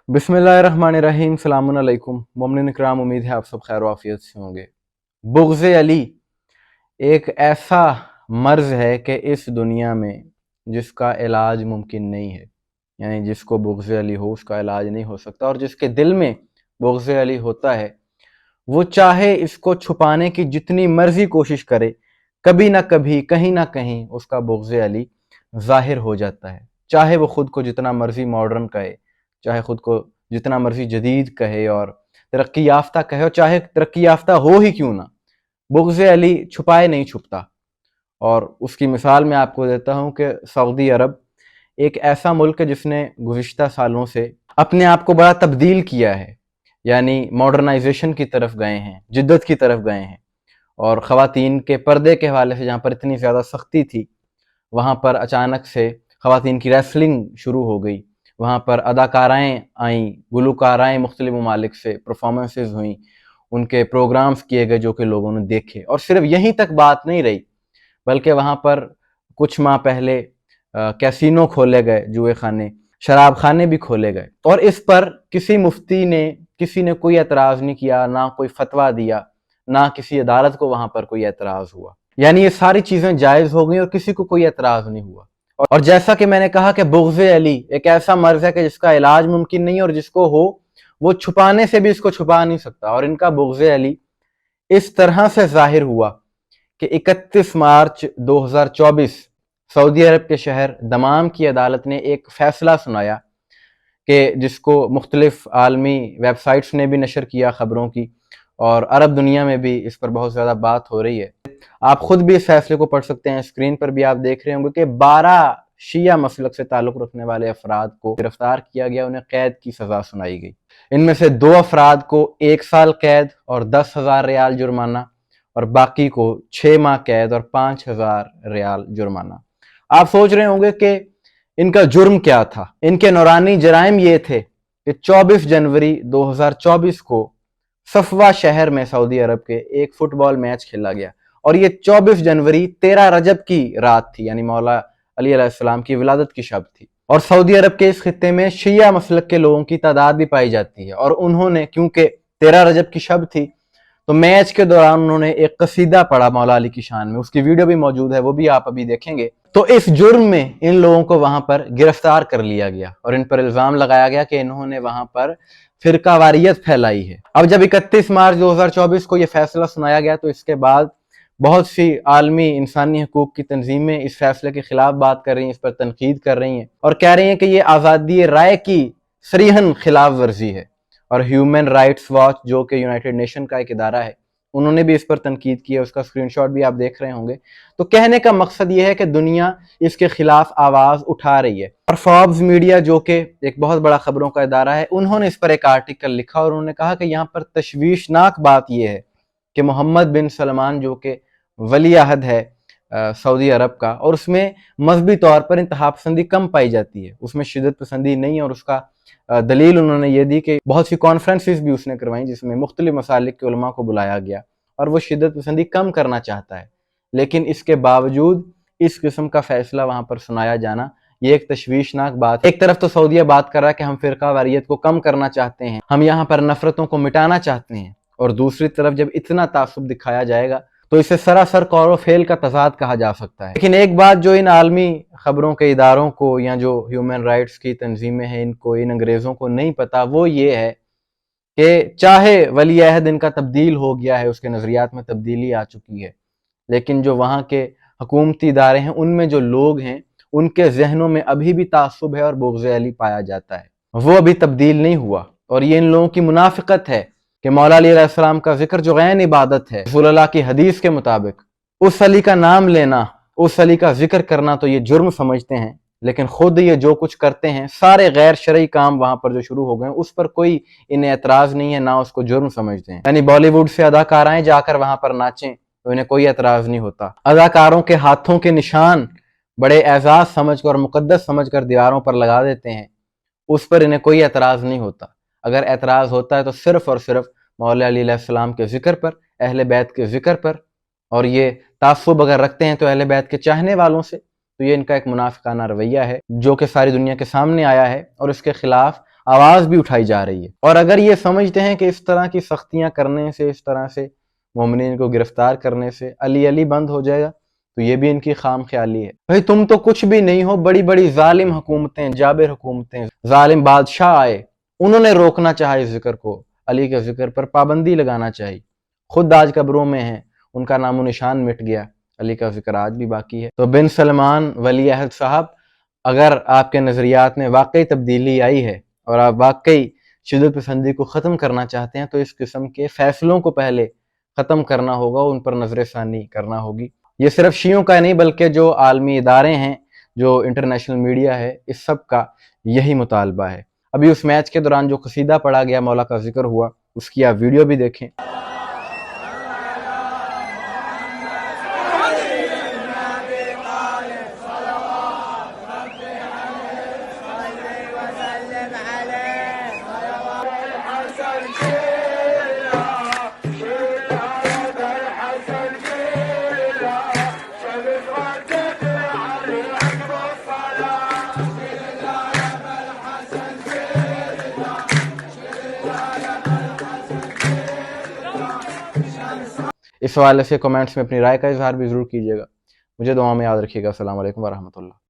बिस्मिल्लाहिर्रहमानिर्रहीम। सलामुन अलैकुम मोमिन इकराम, उम्मीद है आप सब खैर वाफियत से होंगे। बुग़्ज़ अली एक ऐसा मर्ज़ है कि इस दुनिया में जिसका इलाज मुमकिन नहीं है, यानी जिसको बुग़्ज़ अली हो उसका इलाज नहीं हो सकता, और जिसके दिल में बुग़्ज़ अली होता है वो चाहे इसको छुपाने की जितनी मर्ज़ी कोशिश करे, कभी ना कभी कहीं ना कहीं उसका बुग़्ज़ अली ज़ाहिर हो जाता है। चाहे वो ख़ुद को जितना मर्ज़ी मॉडर्न कहे, चाहे ख़ुद को जितना मर्ज़ी जदीद कहे और तरक्की याफ़्ता कहे, और चाहे तरक्की याफ़्ता हो ही क्यों ना, बुग़्ज़ अली छुपाए नहीं छुपता। और उसकी मिसाल मैं आपको देता हूँ कि सऊदी अरब एक ऐसा मुल्क है जिसने गुज़िश्ता सालों से अपने आप को बड़ा तब्दील किया है, यानी मॉडर्नाइजेशन की तरफ गए हैं, जिद्दत की तरफ गए हैं। और ख़वातीन के पर्दे के हवाले से जहाँ पर इतनी ज़्यादा सख्ती थी, वहाँ पर अचानक से ख़वातीन की रेसलिंग शुरू हो गई। वहाँ पर अदाकाराएँ आईं, गुलकाराएँ मुख्तलिफ़ ममालिक से परफॉर्मेंसेस हुईं, उनके प्रोग्राम्स किए गए जो कि लोगों ने देखे। और सिर्फ यहीं तक बात नहीं रही, बल्कि वहाँ पर कुछ माह पहले कैसीनो खोले गए, जुए खाने, शराब खाने भी खोले गए, और इस पर किसी मुफ्ती ने, किसी ने कोई एतराज़ नहीं किया, ना कोई फतवा दिया, ना किसी अदालत को वहाँ पर कोई एतराज़ हुआ। यानी ये सारी चीज़ें जायज़ हो गई और किसी को कोई एतराज़ नहीं हुआ। और जैसा कि मैंने कहा कि बुग़्ज़ अली एक ऐसा मर्ज़ है कि जिसका इलाज मुमकिन नहीं है, और जिसको हो वो छुपाने से भी इसको छुपा नहीं सकता। और इनका बुग़्ज़ अली इस तरह से ज़ाहिर हुआ कि 31 मार्च 2024 सऊदी अरब के शहर दमाम की अदालत ने एक फ़ैसला सुनाया कि जिसको मुख्तलिफ़ आलमी वेबसाइट्स ने भी नशर किया ख़बरों की, और अरब दुनिया में भी इस पर बहुत ज़्यादा बात हो रही है। आप ख़ुद भी इस फैसले को पढ़ सकते हैं, स्क्रीन पर भी आप देख रहे होंगे कि 12 शिया मसलक से ताल्लुक़ रखने वाले अफराद को गिरफ्तार किया गया, उन्हें कैद की सज़ा सुनाई गई। इनमें से 2 अफराद को 1 साल कैद और 10,000 रियाल जुर्माना, और बाकी को 6 माह कैद और 5,000 रियाल जुर्माना। आप सोच रहे होंगे कि इनका जुर्म क्या था। इनके नौरानी जराइम ये थे कि 24 जनवरी 2024 को सफवा शहर में सऊदी अरब के एक फुटबॉल मैच खेला गया, और ये 24 जनवरी 13 रजब की रात थी, यानी मौला अली अलैहिस्सलाम की विलादत की शब थी। और सऊदी अरब के इस खित्ते में शिया मसलक के लोगों की तादाद भी पाई जाती है, और उन्होंने, क्योंकि 13 रजब की शब थी, तो मैच के दौरान उन्होंने एक कसीदा पढ़ा मौला अली की शान में। उसकी वीडियो भी मौजूद है, वो भी आप अभी देखेंगे। तो इस जुर्म में इन लोगों को वहां पर गिरफ्तार कर लिया गया, और इन पर इल्जाम लगाया गया कि इन्होंने वहां पर फिरकावारियत फैलाई है। अब जब 31 मार्च 2024 को यह फैसला सुनाया गया, तो इसके बाद बहुत सी आलमी इंसानी हकूक की तंजीमें इस फैसले के खिलाफ बात कर रही हैं, इस पर तनकीद कर रही हैं, और कह रही हैं कि यह आज़ादी राय की सरीहन खिलाफ वर्जी है। और ह्यूमन राइट्स वॉच, जो कि यूनाइटेड नेशन का एक इदारा है, उन्होंने भी इस पर तनकीद की है। उसका स्क्रीनशॉट भी आप देख रहे होंगे। तो कहने का मकसद ये है कि दुनिया इसके खिलाफ आवाज़ उठा रही है। और फॉर्ब्स मीडिया, जो कि एक बहुत बड़ा खबरों का इदारा है, उन्होंने इस पर एक आर्टिकल लिखा, और उन्होंने कहा कि यहाँ पर तशवीशनाक बात यह है कि मोहम्मद बिन सलमान, जो कि वली अहद है सऊदी अरब का, और उसमें मजहबी तौर पर इंतहा पसंदी कम पाई जाती है, उसमें शिदत पसंदी नहीं है। और उसका दलील उन्होंने ये दी कि बहुत सी कॉन्फ्रेंसेस भी उसने करवाई जिसमें मुख्तलिफ मसालिक के उलमा को बुलाया गया, और वो शिदत पसंदी कम करना चाहता है। लेकिन इसके बावजूद इस किस्म का फैसला वहाँ पर सुनाया जाना, ये एक तशवीशनाक बात है। एक तरफ तो सऊदीया बात कर रहा है कि हम फिरका वारियत को कम करना चाहते हैं, हम यहाँ पर नफरतों को मिटाना चाहते हैं, और दूसरी तरफ जब इतना तासुब दिखाया जाएगा तो इसे सरासर कौर फेल का तजाद कहा जा सकता है। लेकिन एक बात जो इन आलमी खबरों के इदारों को, या जो ह्यूमन राइट्स की तंजीमें हैं, इनको, इन अंग्रेज़ों को नहीं पता, वो ये है कि चाहे वली अहद इनका तब्दील हो गया है, उसके नज़रियात में तब्दीली आ चुकी है, लेकिन जो वहाँ के हुकूमती इदारे हैं, उनमें जो लोग हैं, उनके जहनों में अभी भी तासुब है और बुग़्ज़ अली पाया जाता है, वो अभी तब्दील नहीं हुआ। और ये इन लोगों की मुनाफिकत है कि मौला अली अलैहिस्सलाम का जिक्र जो गैर इबादत है, रसूल अल्लाह की हदीस के मुताबिक, उस अली का नाम लेना, उस अली का जिक्र करना तो ये जुर्म समझते हैं, लेकिन खुद ये जो कुछ करते हैं, सारे गैर शरई काम वहां पर जो शुरू हो गए, उस पर कोई इन्हें एतराज नहीं है, ना उसको जुर्म समझते हैं। यानी बॉलीवुड से अदाकाराएं जाकर वहां पर नाचें तो इन्हें कोई एतराज नहीं होता। अदाकारों के हाथों के निशान बड़े एजाज समझकर और मुकद्दस समझकर दीवारों पर लगा देते हैं, उस पर इन्हें कोई एतराज नहीं होता। अगर एतराज़ होता है तो सिर्फ़ और सिर्फ मौला अली अलैहिस्सलाम के ज़िक्र पर, अहले बैत के ज़िक्र पर, और ये तासुब अगर रखते हैं तो अहले बैत के चाहने वालों से, तो ये इनका एक मुनाफिकाना रवैया है जो कि सारी दुनिया के सामने आया है, और इसके खिलाफ आवाज़ भी उठाई जा रही है। और अगर ये समझते हैं कि इस तरह की सख्तियाँ करने से, इस तरह से मोमिनीन को गिरफ्तार करने से अली अली बंद हो जाएगा, तो ये भी इनकी खाम ख्याली है। भाई तुम तो कुछ भी नहीं हो, बड़ी बड़ी जालिम हुकूमतें, जाबिर हुकूमतें, जालिम बादशाह आए, उन्होंने रोकना चाहा इस जिक्र को, अली के जिक्र पर पाबंदी लगाना चाहिए। खुद आज कब्रों में हैं, उनका नामो निशान मिट गया, अली का जिक्र आज भी बाकी है। तो बिन सलमान वली अहद साहब, अगर आपके नज़रियात में वाकई तब्दीली आई है और आप वाकई शिद्दत पसंदी को ख़त्म करना चाहते हैं, तो इस किस्म के फ़ैसलों को पहले ख़त्म करना होगा, उन पर नज़रसानी करना होगी। ये सिर्फ शियों का नहीं बल्कि जो आलमी इदारे हैं, जो इंटरनेशनल मीडिया है, इस सब का यही मुतालबा है। अभी उस मैच के दौरान जो कसीदा पढ़ा गया, मौला का जिक्र हुआ, उसकी आप वीडियो भी देखें। इस हवाले से कमेंट्स में अपनी राय का इजहार भी ज़रूर कीजिएगा। मुझे दुआ में याद रखिएगा। अस्सलाम वालेकुम व रहमतुल्लाह।